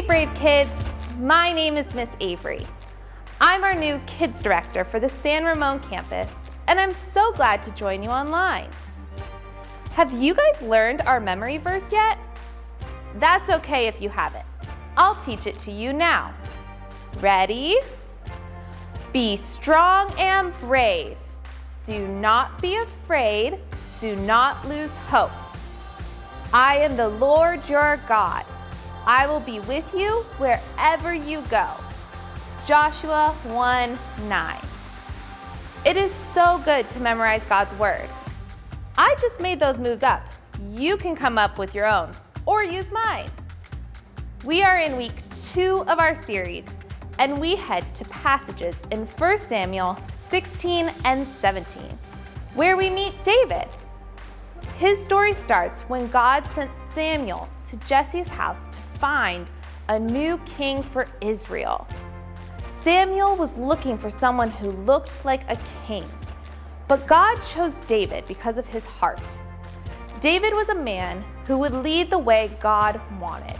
brave kids. My name is Miss Avery. I'm our new Kids Director for the San Ramon campus, and I'm so glad to join you online. Have you guys learned our memory verse yet? That's okay if you haven't. I'll teach it to you now. Ready? Be strong and brave. Do not be afraid. Do not lose hope. I am the Lord your God. I will be with you wherever you go. Joshua 1:9. It is so good to memorize God's word. I just made those moves up. You can come up with your own or use mine. We are in week 2 of our series, and we head to passages in 1 Samuel 16 and 17, where we meet David. His story starts when God sent Samuel to Jesse's house to find a new king for Israel. Samuel was looking for someone who looked like a king, but God chose David because of his heart. David was a man who would lead the way God wanted.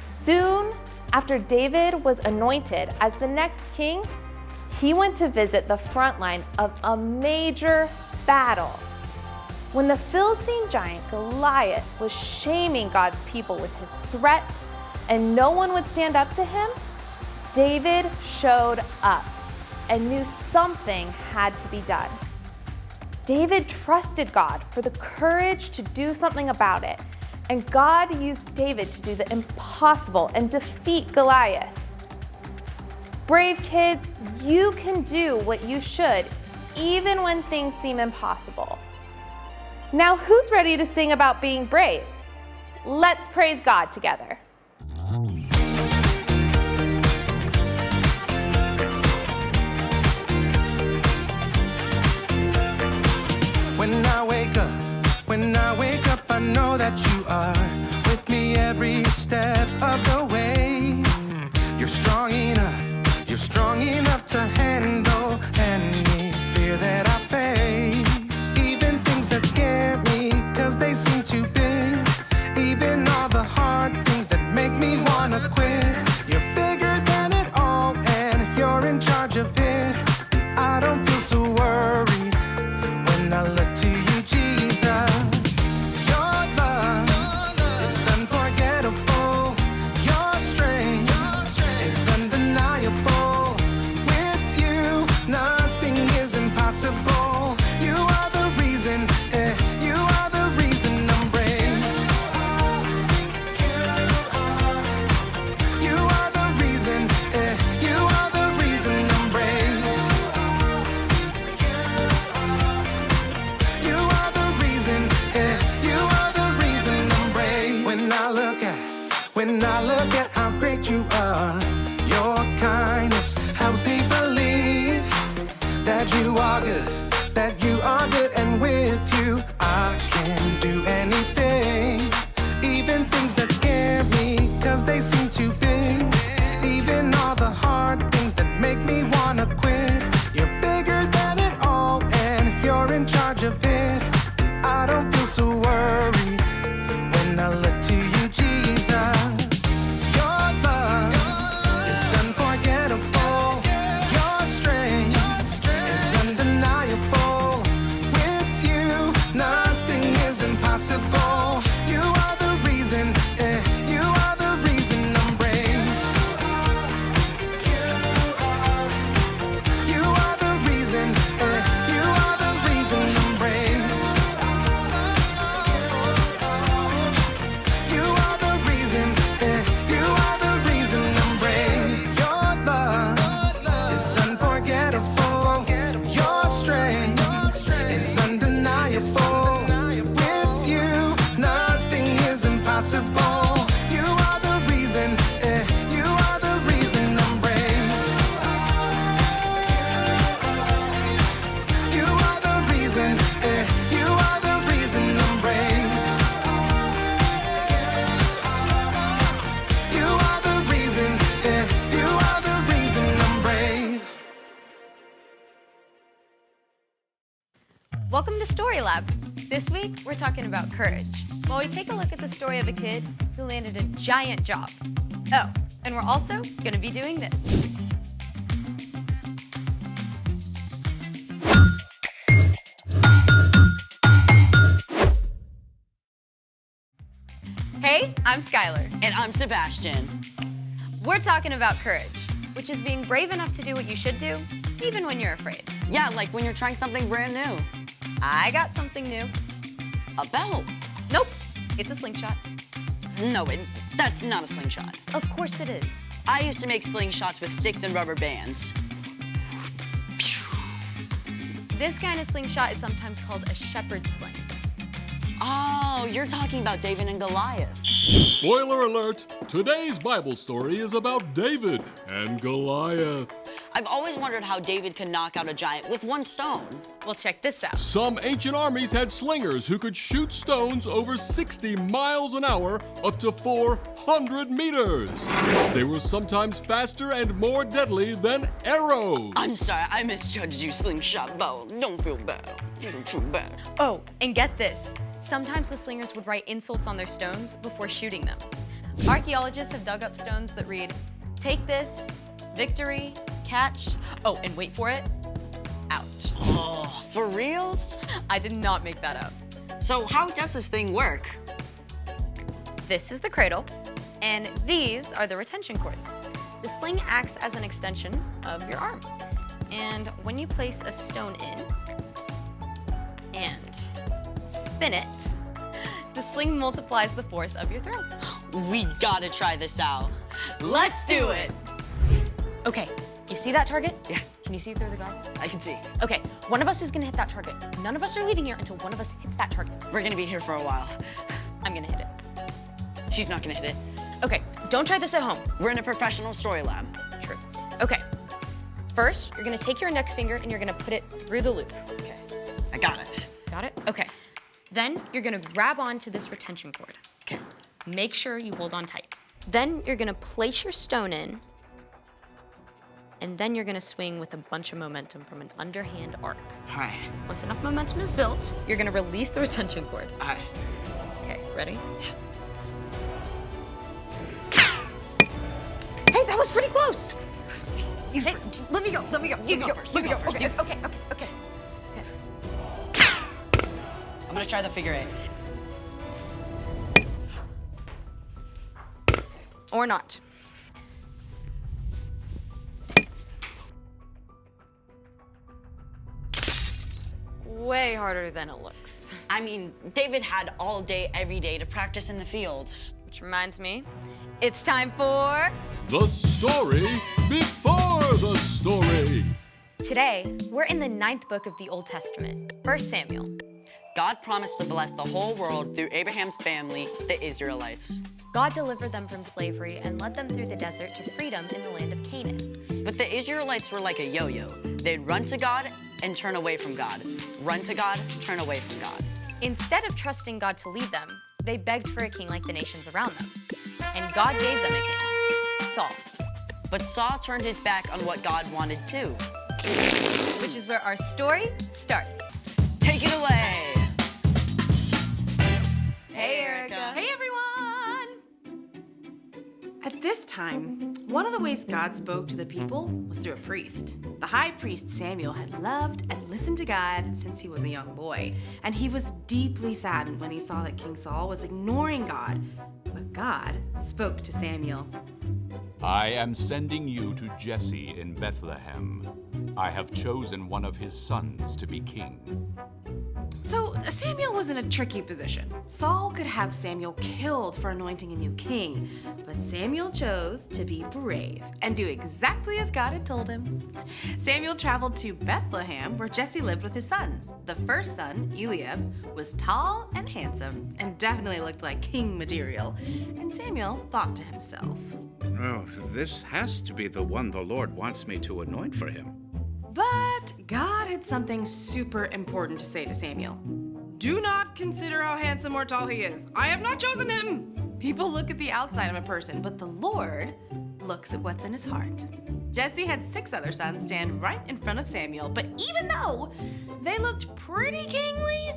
Soon after David was anointed as the next king, he went to visit the front line of a major battle. When the Philistine giant Goliath was shaming God's people with his threats and no one would stand up to him, David showed up and knew something had to be done. David trusted God for the courage to do something about it, and God used David to do the impossible and defeat Goliath. Brave kids, you can do what you should, even when things seem impossible. Now, who's ready to sing about being brave? Let's praise God together. When I wake up, I know that you are with me every step of the way. You're strong enough to handle any fear that I face. Even things that scare me, 'cause they seem too big. Even all the hard things that make me wanna quit. You're bigger than it all, and you're in charge of it. And I don't feel so worried when I look to you, Jesus. Your love is unforgettable. Your strength is undeniable. With you, nothing is impossible. You are the reason, you are the reason I'm brave. You are the reason, you are the reason I'm brave. You are the reason, you are the reason I'm brave. When I look at how great you are, your kindness helps me believe that you are good, and with you I can do anything. Even things that scare me, 'cause they seem too big. Even all the hard things that make me wanna quit. You're bigger than it all, and you're in charge of it. And I don't feel so worried when I look to you, Jesus. Your love is unforgettable. Your strength is undeniable. With you, nothing is impossible. You are the reason, you are the reason I'm brave. You are the reason, you are the reason I'm brave. You are the reason, you are the reason I'm brave. Your love is unforgettable. Your strength is undeniable. With you, nothing is impossible. You are the reason, you are the reason I'm brave. You are the reason, you are the reason I'm brave. You are the reason, you are the reason I'm brave. Welcome to Story Lab. This week, we're talking about courage, while we take a look at the story of a kid who landed a giant job. Oh, And we're also gonna be doing this. Hey, I'm Skylar. And I'm Sebastian. We're talking about courage, which is being brave enough to do what you should do, even when you're afraid. Yeah, like when you're trying something brand new. I got something new. A belt. Nope, it's a slingshot. No, that's not a slingshot. Of course it is. I used to make slingshots with sticks and rubber bands. This kind of slingshot is sometimes called a shepherd's sling. Oh, you're talking about David and Goliath. Spoiler alert! Today's Bible story is about David and Goliath. I've always wondered how David could knock out a giant with one stone. Well, check this out. Some ancient armies had slingers who could shoot stones over 60 miles an hour up to 400 meters. They were sometimes faster and more deadly than arrows. I'm sorry, I misjudged you, slingshot bow. Don't feel bad. Don't feel bad. Oh, and get this. Sometimes the slingers would write insults on their stones before shooting them. Archaeologists have dug up stones that read, "Take this, victory, catch." Oh, and wait for it. Ouch. Oh, for reals? I did not make that up. So how does this thing work? This is the cradle, and these are the retention cords. The sling acts as an extension of your arm. And when you place a stone in and spin it, the sling multiplies the force of your throw. We gotta try this out. Let's do it. Okay, you see that target? Yeah. Can you see it through the guard? I can see. Okay, one of us is gonna hit that target. None of us are leaving here until one of us hits that target. We're gonna be here for a while. I'm gonna hit it. She's not gonna hit it. Okay, don't try this at home. We're in a professional story lab. True. Okay, first, you're gonna take your index finger and you're gonna put it through the loop. Okay, I got it. Got it? Okay. Then you're gonna grab onto this retention cord. Okay. Make sure you hold on tight. Then you're gonna place your stone in, and then you're gonna swing with a bunch of momentum from an underhand arc. All right. Once enough momentum is built, you're gonna release the retention cord. All right. Okay, ready? Hey, that was pretty close. Hey, let me go. Let me go. You go first. Okay. I'm gonna try the figure eight. Or not. Way harder than it looks. I mean, David had all day, every day to practice in the fields. Which reminds me, it's time for... The story before the story. Today, we're in the 9th book of the Old Testament, 1 Samuel. God promised to bless the whole world through Abraham's family, the Israelites. God delivered them from slavery and led them through the desert to freedom in the land of Canaan. But the Israelites were like a yo-yo. They'd run to God and turn away from God. Run to God, turn away from God. Instead of trusting God to lead them, they begged for a king like the nations around them. And God gave them a king, Saul. But Saul turned his back on what God wanted too. Which is where our story starts. Take it away. Hey, Erica. Hey everyone! At this time, one of the ways God spoke to the people was through a priest. The high priest Samuel had loved and listened to God since he was a young boy, and he was deeply saddened when he saw that King Saul was ignoring God. But God spoke to Samuel. I am sending you to Jesse in Bethlehem. I have chosen one of his sons to be king. So Samuel was in a tricky position. Saul could have Samuel killed for anointing a new king, but Samuel chose to be brave and do exactly as God had told him. Samuel traveled to Bethlehem, where Jesse lived with his sons. The first son, Eliab, was tall and handsome and definitely looked like king material. And Samuel thought to himself, Oh, this has to be the one the Lord wants me to anoint for him. but God had something super important to say to Samuel. Do not consider how handsome or tall he is. I have not chosen him. People look at the outside of a person, but the Lord looks at what's in his heart. Jesse had 6 other sons stand right in front of Samuel, but even though they looked pretty kingly,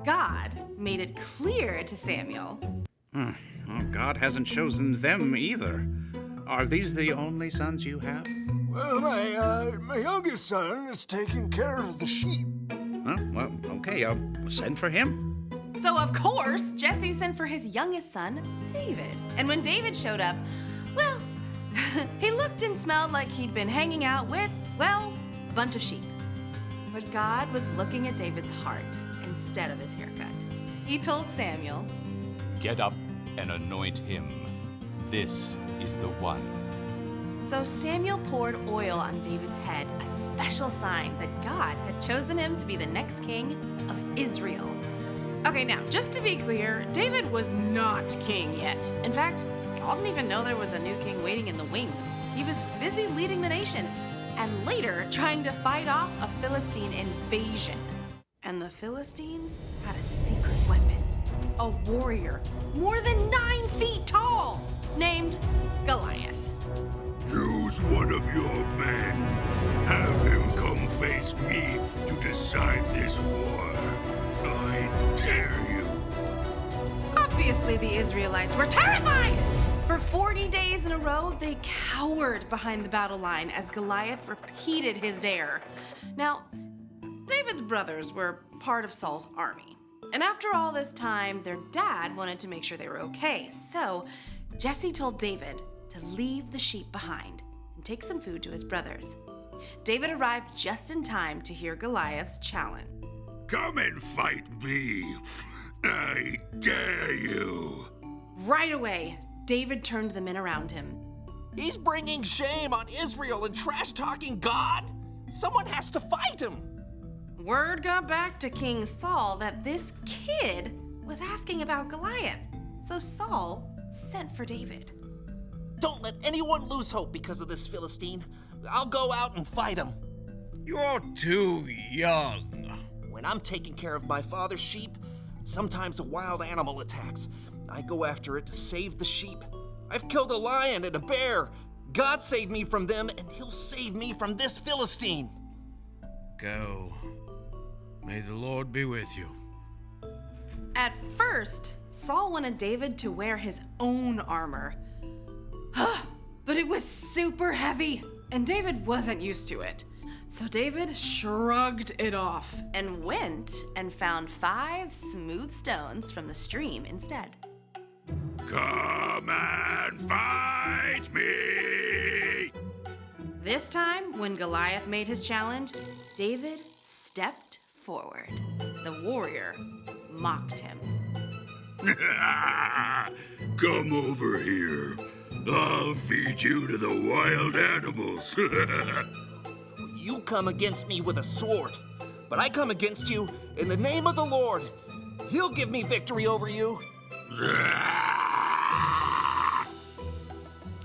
God made it clear to Samuel. Well, God hasn't chosen them either. Are these the only sons you have? Well, my youngest son is taking care of the sheep. Huh? Well, okay, I'll send for him. So, of course, Jesse sent for his youngest son, David. And when David showed up, well, he looked and smelled like he'd been hanging out with, well, a bunch of sheep. But God was looking at David's heart instead of his haircut. He told Samuel, Get up and anoint him. This is the one. So Samuel poured oil on David's head, a special sign that God had chosen him to be the next king of Israel. Okay, now, just to be clear, David was not king yet. In fact, Saul didn't even know there was a new king waiting in the wings. He was busy leading the nation, and later trying to fight off a Philistine invasion. And the Philistines had a secret weapon, a warrior more than 9 feet tall, named Goliath. Choose one of your men. Have him come face me to decide this war. I dare you. Obviously, the Israelites were terrified! For 40 days in a row, they cowered behind the battle line as Goliath repeated his dare. Now, David's brothers were part of Saul's army. And after all this time, their dad wanted to make sure they were okay. So, Jesse told David to leave the sheep behind and take some food to his brothers. David arrived just in time to hear Goliath's challenge. Come and fight me. I dare you. Right away, David turned the men around him. He's bringing shame on Israel and trash-talking God. Someone has to fight him. Word got back to King Saul that this kid was asking about Goliath. So Saul sent for David. Don't let anyone lose hope because of this Philistine. I'll go out and fight him. You're too young. When I'm taking care of my father's sheep, sometimes a wild animal attacks. I go after it to save the sheep. I've killed a lion and a bear. God saved me from them, and he'll save me from this Philistine. Go. May the Lord be with you. At first, Saul wanted David to wear his own armor. But it was super heavy, and David wasn't used to it. So David shrugged it off and went and found 5 smooth stones from the stream instead. Come and fight me! This time, when Goliath made his challenge, David stepped forward. The warrior mocked him. Come over here. I'll feed you to the wild animals. You come against me with a sword, but I come against you in the name of the Lord. He'll give me victory over you.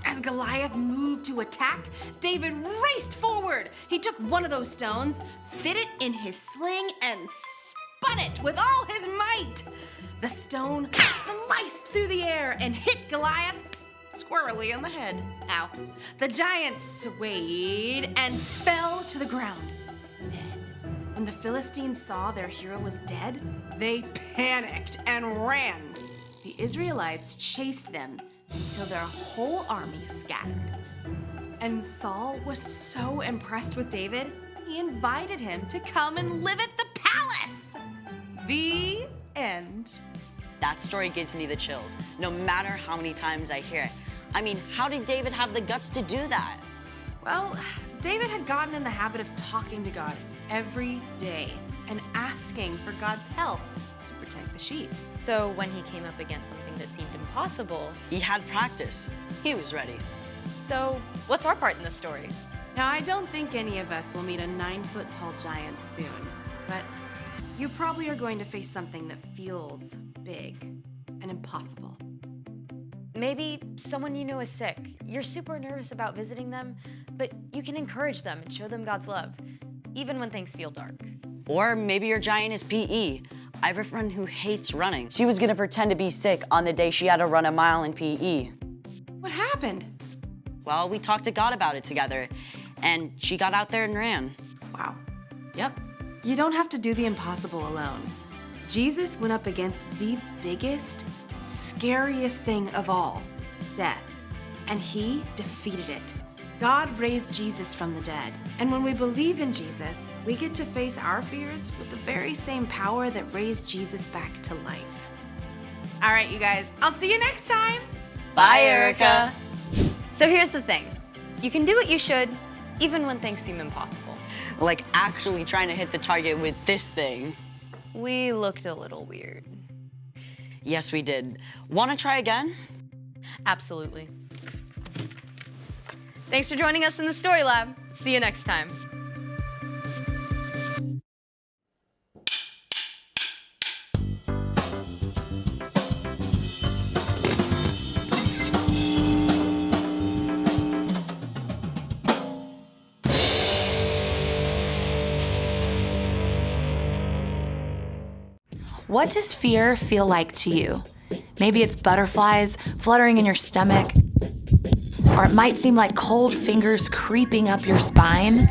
As Goliath moved to attack, David raced forward. He took one of those stones, fit it in his sling, and spun it with all his might. The stone sliced through the air and hit Goliath squarely on the head. Ow. The giant swayed and fell to the ground, dead. When the Philistines saw their hero was dead, they panicked and ran. The Israelites chased them until their whole army scattered. And Saul was so impressed with David, he invited him to come and live at the palace. The end. That story gives me the chills, no matter how many times I hear it. I mean, how did David have the guts to do that? Well, David had gotten in the habit of talking to God every day and asking for God's help to protect the sheep. So when he came up against something that seemed impossible, He had practice. He was ready. so what's our part in the story? Now, I don't think any of us will meet a 9-foot-tall giant soon, but you probably are going to face something that feels big and impossible. Maybe someone you know is sick. You're super nervous about visiting them, but you can encourage them and show them God's love, even when things feel dark. Or maybe your giant is PE. I have a friend who hates running. She was gonna pretend to be sick on the day she had to run a mile in PE. What happened? Well, we talked to God about it together, and she got out there and ran. Wow. Yep. You don't have to do the impossible alone. Jesus went up against the biggest, scariest thing of all, death. and he defeated it. God raised Jesus from the dead, and when we believe in Jesus, we get to face our fears with the very same power that raised Jesus back to life. All right, you guys, I'll see you next time. Bye, Erica. So here's the thing. You can do what you should, even when things seem impossible. Like actually trying to hit the target with this thing. We looked a little weird. Yes, we did. Want to try again? Absolutely. Thanks for joining us in the Story Lab. See you next time. What does fear feel like to you? Maybe it's butterflies fluttering in your stomach, or it might seem like cold fingers creeping up your spine.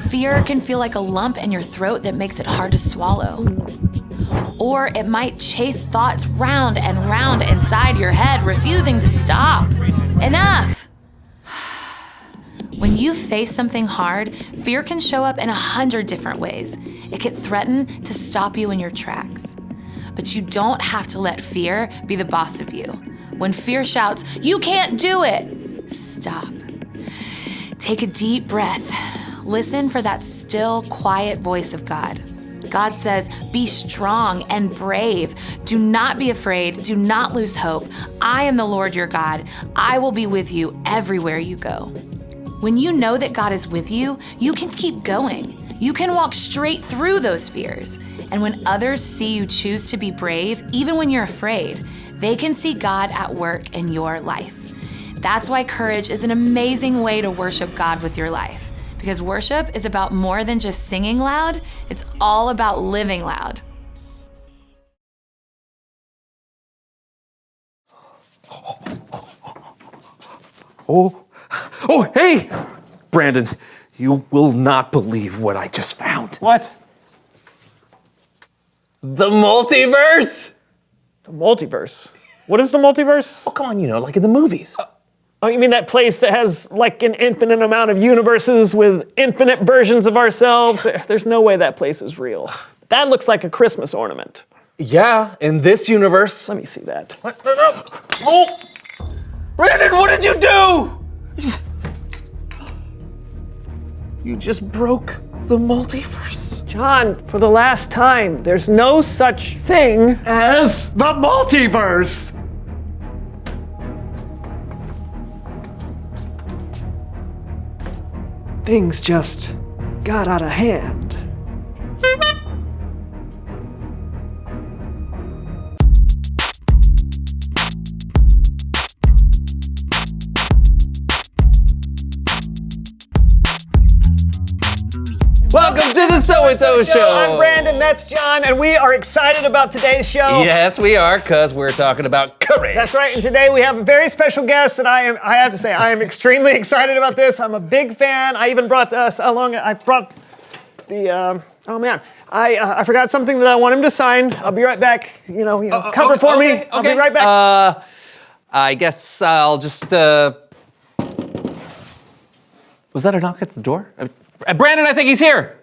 Fear can feel like a lump in your throat that makes it hard to swallow. Or it might chase thoughts round and round inside your head, refusing to stop. Enough! When you face something hard, fear can show up in 100 different ways. It can threaten to stop you in your tracks. But you don't have to let fear be the boss of you. When fear shouts, "You can't do it!" stop. Take a deep breath. Listen for that still, quiet voice of God. God says, "Be strong and brave. Do not be afraid. Do not lose hope. I am the Lord your God. I will be with you everywhere you go." When you know that God is with you, you can keep going. You can walk straight through those fears. And when others see you choose to be brave, even when you're afraid, they can see God at work in your life. That's why courage is an amazing way to worship God with your life. Because worship is about more than just singing loud, it's all about living loud. Oh, hey! Brandon, you will not believe what I just found. What? The multiverse! The multiverse? What is the multiverse? Oh, come on, like in the movies. Oh, you mean that place that has like an infinite amount of universes with infinite versions of ourselves? There's no way that place is real. That looks like a Christmas ornament. Yeah, in this universe. Let me see that. What? No. Oh! Brandon, what did you do? You just broke the multiverse. John, for the last time, there's no such thing as the multiverse. Things just got out of hand. Welcome to the So-and-So Show. I'm Brandon, that's John, and we are excited about today's show. Yes, we are, because we're talking about courage. That's right, and today we have a very special guest, and I have to say, I am extremely excited about this. I'm a big fan. I even brought I forgot something that I want him to sign. I'll be right back. Cover for me. Okay. I'll be right back. I guess I'll just, Was that a knock at the door? Brandon, I think he's here.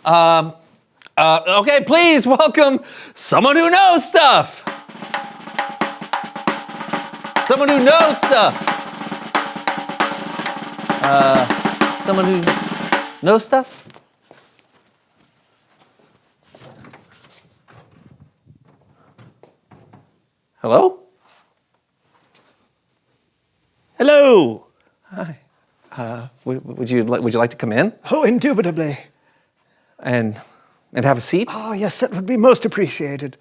Okay, please welcome someone who knows stuff. Someone who knows stuff. Someone who knows stuff? Hello? Hello. Hi. Would you like to come in? Oh, indubitably. And have a seat? Oh, yes, that would be most appreciated.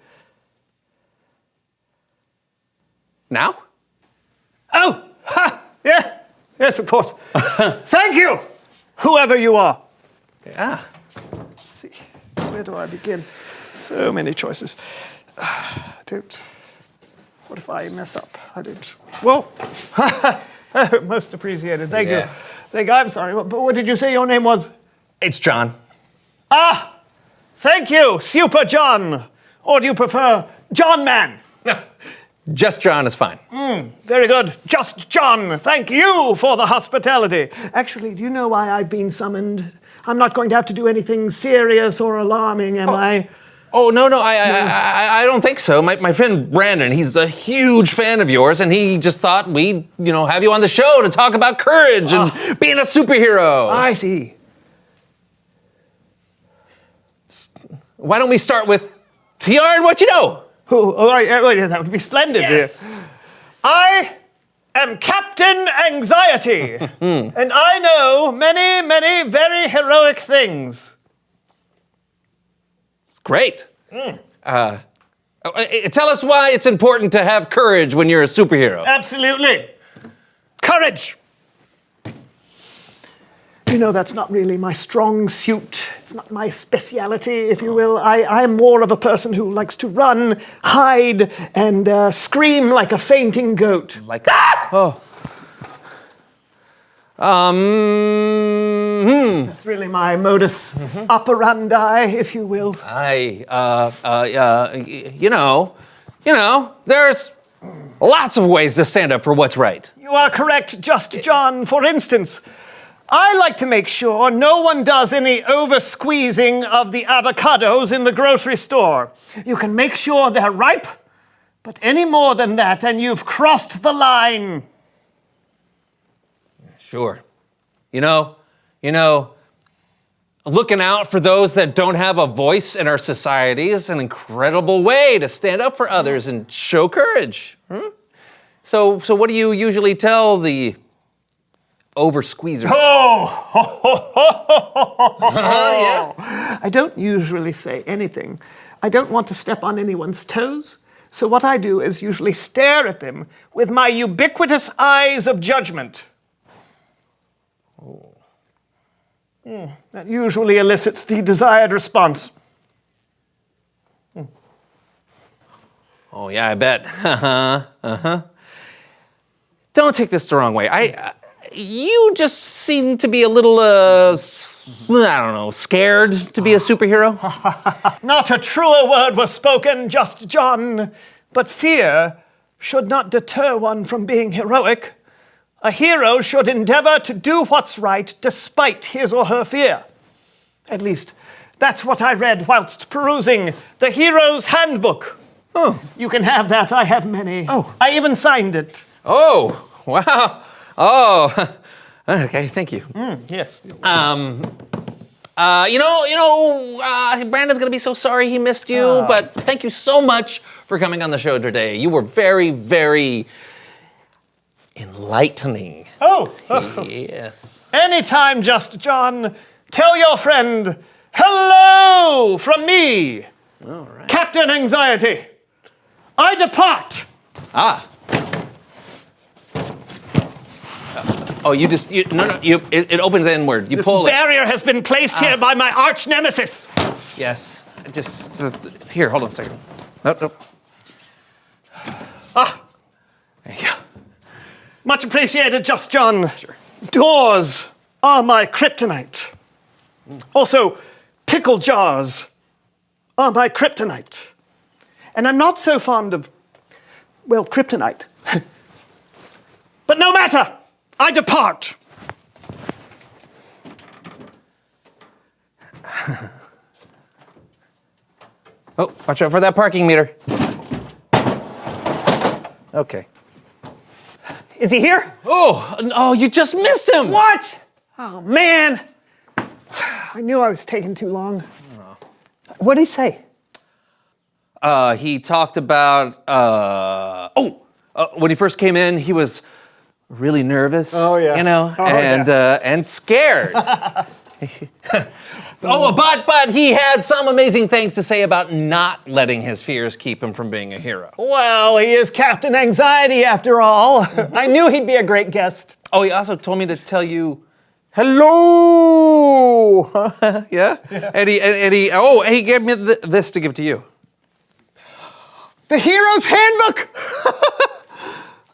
Now? Oh, ha, yeah, yes, of course. Thank you, whoever you are. Yeah. Let's see, where do I begin? So many choices. What if I mess up? Whoa. Most appreciated. Thank you. I'm sorry, but what did you say your name was? It's John. Ah, thank you, Super John. Or do you prefer John Man? Just John is fine. Very good. Just John, thank you for the hospitality. Actually, do you know why I've been summoned? I'm not going to have to do anything serious or alarming, am I? Oh, no, I don't think so. My friend Brandon, he's a huge fan of yours, and he just thought we'd, have you on the show to talk about courage and being a superhero. I see. Why don't we start with TR and what you know? Wait, that would be splendid. Yes. I am Captain Anxiety, and I know many, many very heroic things. Great. Tell us why it's important to have courage when you're a superhero. Absolutely. Courage. That's not really my strong suit. It's not my speciality, if you will. I'm more of a person who likes to run, hide, and scream like a fainting goat. Like oh. That's really my modus operandi, if you will. There's lots of ways to stand up for what's right. You are correct, Just John. For instance, I like to make sure no one does any over-squeezing of the avocados in the grocery store. You can make sure they're ripe, but any more than that and you've crossed the line. Sure. Looking out for those that don't have a voice in our society is an incredible way to stand up for others and show courage. So what do you usually tell the over-squeezers? Yeah. I don't usually say anything. I don't want to step on anyone's toes. So what I do is usually stare at them with my ubiquitous eyes of judgment. That usually elicits the desired response. Oh, yeah, I bet. Don't take this the wrong way. You just seem to be a little, scared to be a superhero. Not a truer word was spoken, Just John. But fear should not deter one from being heroic. A hero should endeavor to do what's right despite his or her fear. At least, that's what I read whilst perusing the Hero's Handbook. Oh. You can have that. I have many. Oh. I even signed it. Oh, wow. Oh, okay, thank you. Yes. Brandon's gonna be so sorry he missed you, but thank you so much for coming on the show today. You were very, very enlightening. Oh. Yes. Anytime, Just John. Tell your friend, hello from me, All right. Captain Anxiety. I depart. It opens inward. You pull it. This barrier has been placed here by my arch nemesis. Yes. Here, hold on a second. Nope. There you go. Much appreciated, Just John. Sure. Doors are my kryptonite. Also, pickle jars are my kryptonite. And I'm not so fond of, kryptonite. But no matter, I depart. Oh, watch out for that parking meter. Okay. Is he here? Oh, you just missed him. What? Oh, man. I knew I was taking too long. What did he say? He talked about, when he first came in, he was really nervous. Oh, yeah. And scared. But he had some amazing things to say about not letting his fears keep him from being a hero. Well, he is Captain Anxiety after all. I knew he'd be a great guest. Oh, he also told me to tell you, hello. Yeah? And he gave me this to give to you. The Hero's Handbook.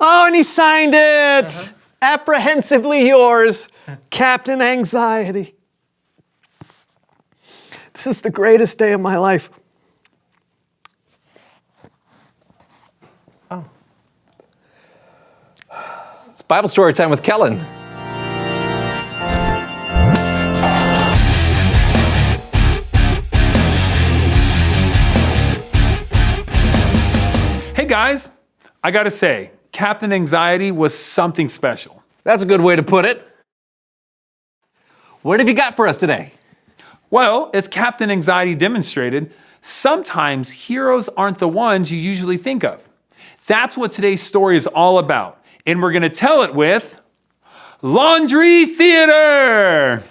Oh, and he signed it. Apprehensively yours, Captain Anxiety. This is the greatest day of my life. Oh. Bible story time with Kellen. Hey guys, I gotta say, Captain Anxiety was something special. That's a good way to put it. What have you got for us today? Well, as Captain Anxiety demonstrated, sometimes heroes aren't the ones you usually think of. That's what today's story is all about, and we're gonna tell it with Laundry Theater!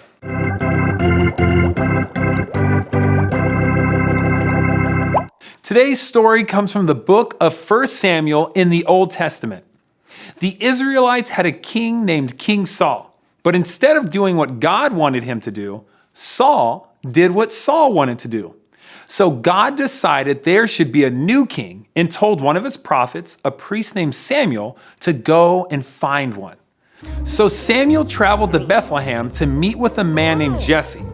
Today's story comes from the book of 1 Samuel in the Old Testament. The Israelites had a king named King Saul, but instead of doing what God wanted him to do, Saul did what Saul wanted to do. So God decided there should be a new king and told one of his prophets, a priest named Samuel, to go and find one. So Samuel traveled to Bethlehem to meet with a man named Jesse.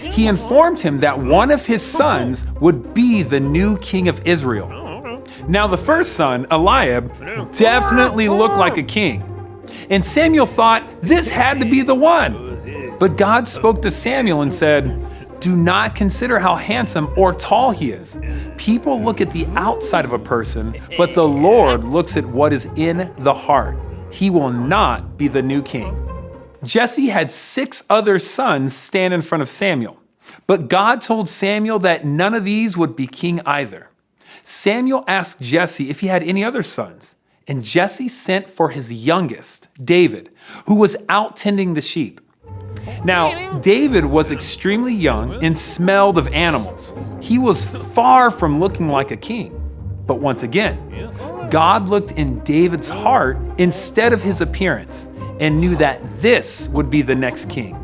He informed him that one of his sons would be the new king of Israel. Now the first son, Eliab, definitely looked like a king. And Samuel thought this had to be the one. But God spoke to Samuel and said, "Do not consider how handsome or tall he is. People look at the outside of a person, but the Lord looks at what is in the heart. He will not be the new king." Jesse had 6 other sons stand in front of Samuel, but God told Samuel that none of these would be king either. Samuel asked Jesse if he had any other sons, and Jesse sent for his youngest, David, who was out tending the sheep. Now, David was extremely young and smelled of animals. He was far from looking like a king. But once again, God looked in David's heart instead of his appearance and knew that this would be the next king.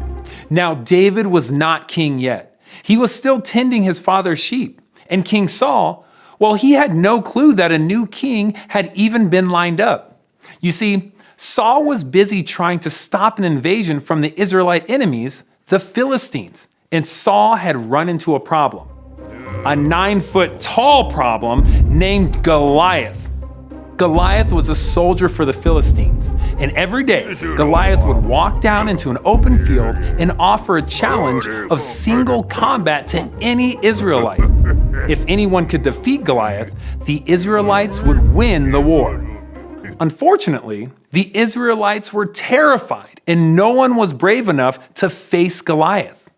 Now, David was not king yet. He was still tending his father's sheep. And King Saul, well, he had no clue that a new king had even been lined up. You see, Saul was busy trying to stop an invasion from the Israelite enemies, the Philistines, and Saul had run into a problem. A 9-foot tall problem named Goliath. Goliath was a soldier for the Philistines, and every day Goliath would walk down into an open field and offer a challenge of single combat to any Israelite. If anyone could defeat Goliath, the Israelites would win the war. Unfortunately, the Israelites were terrified, and no one was brave enough to face Goliath.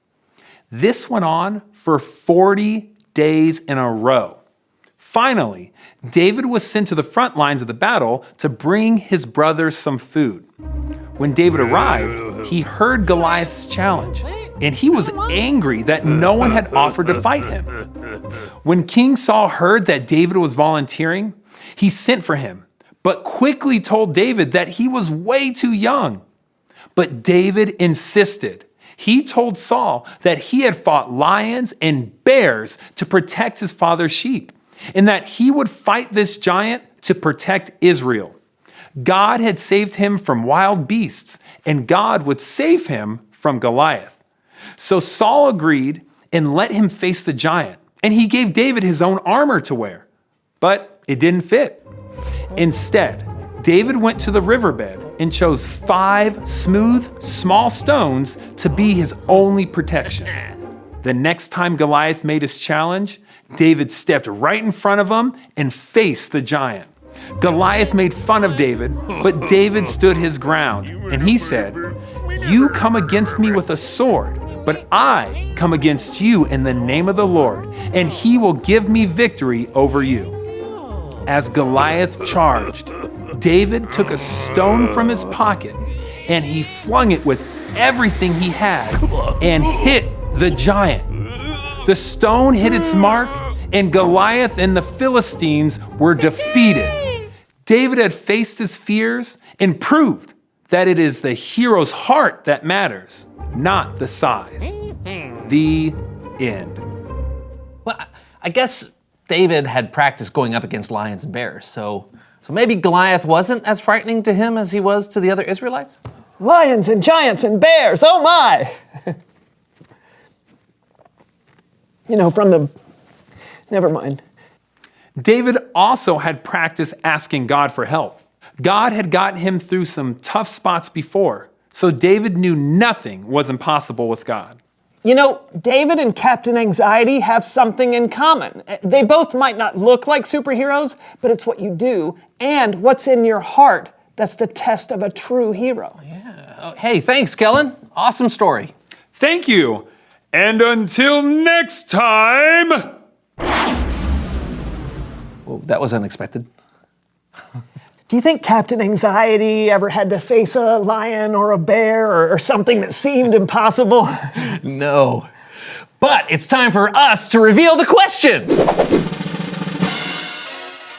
This went on for 40 days in a row. Finally, David was sent to the front lines of the battle to bring his brothers some food. When David arrived, he heard Goliath's challenge, and he was angry that no one had offered to fight him. When King Saul heard that David was volunteering, he sent for him, but quickly told David that he was way too young. But David insisted. He told Saul that he had fought lions and bears to protect his father's sheep, and that he would fight this giant to protect Israel. God had saved him from wild beasts, and God would save him from Goliath. So Saul agreed and let him face the giant, and he gave David his own armor to wear. But it didn't fit. Instead, David went to the riverbed and chose 5 smooth, small stones to be his only protection. The next time Goliath made his challenge, David stepped right in front of him and faced the giant. Goliath made fun of David, but David stood his ground, and he said, "You come against me with a sword, but I come against you in the name of the Lord, and he will give me victory over you." As Goliath charged, David took a stone from his pocket, and he flung it with everything he had and hit the giant. The stone hit its mark, and Goliath and the Philistines were defeated. David had faced his fears and proved that it is the hero's heart that matters, not the size. The end. Well, I guess David had practiced going up against lions and bears, so maybe Goliath wasn't as frightening to him as he was to the other Israelites? Lions and giants and bears, oh my! Never mind. David also had practice asking God for help. God had gotten him through some tough spots before, so David knew nothing was impossible with God. You know, David and Captain Anxiety have something in common. They both might not look like superheroes, but it's what you do and what's in your heart that's the test of a true hero. Yeah. Oh, hey, thanks, Kellen. Awesome story. Thank you. And until next time... Well, that was unexpected. Do you think Captain Anxiety ever had to face a lion or a bear or something that seemed impossible? No. But it's time for us to reveal the question.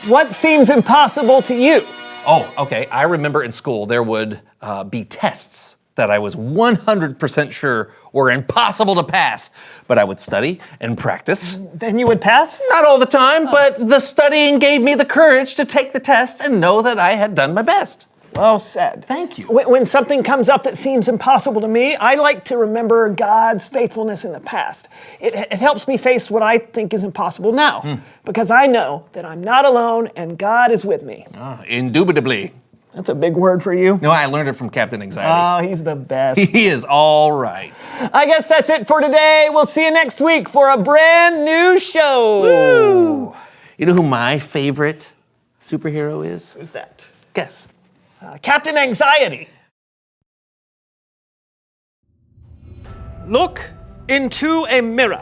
What seems impossible to you? Oh, okay. I remember in school there would be tests that I was 100% sure were impossible to pass. But I would study and practice. Then you would pass? Not all the time, but the studying gave me the courage to take the test and know that I had done my best. Well said. Thank you. When something comes up that seems impossible to me, I like to remember God's faithfulness in the past. It helps me face what I think is impossible now, because I know that I'm not alone and God is with me. Indubitably. That's a big word for you. No, I learned it from Captain Anxiety. Oh, he's the best. He is all right. I guess that's it for today. We'll see you next week for a brand new show. Woo! You know who my favorite superhero is? Who's that? Guess. Captain Anxiety. Look into a mirror.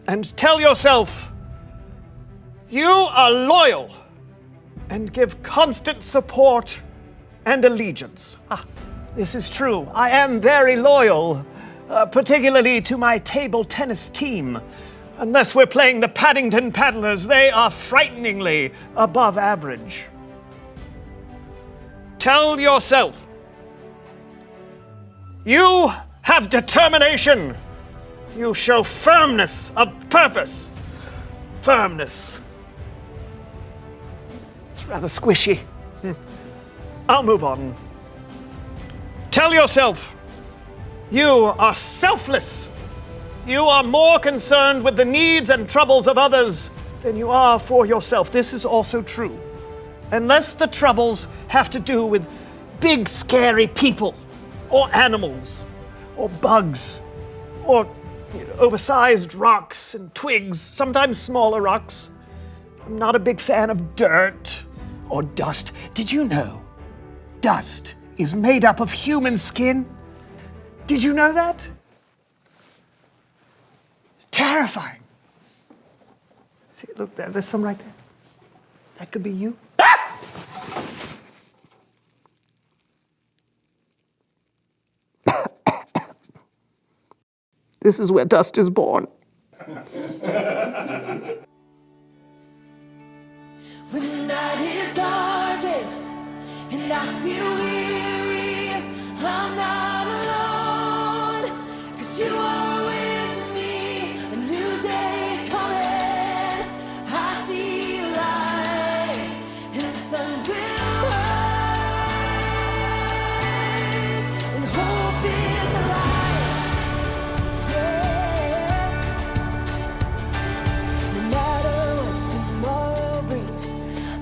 And tell yourself, you are loyal and give constant support and allegiance. This is true. I am very loyal, particularly to my table tennis team. Unless we're playing the Paddington Paddlers, they are frighteningly above average. Tell yourself, you have determination. You show firmness of purpose. Firmness. It's rather squishy. I'll move on. Tell yourself, you are selfless. You are more concerned with the needs and troubles of others than you are for yourself. This is also true. Unless the troubles have to do with big, scary people, or animals, or bugs, or oversized rocks and twigs, sometimes smaller rocks. I'm not a big fan of dirt or dust. Did you know dust is made up of human skin? Did you know that? Terrifying. See, look, there's some right there. That could be you. This is where dust is born. When the night is darkest and I feel weary, I'm not alone, 'cause you are with me. A new day is coming. I see light and the sun will rise and hope is alive. Yeah. No matter what tomorrow brings,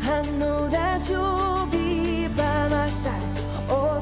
I know that you'll be by my side. Oh,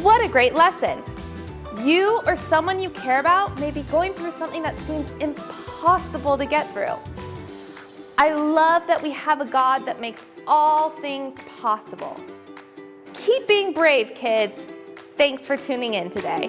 What a great lesson. You or someone you care about may be going through something that seems impossible to get through. I love that we have a God that makes all things possible. Keep being brave, kids. Thanks for tuning in today.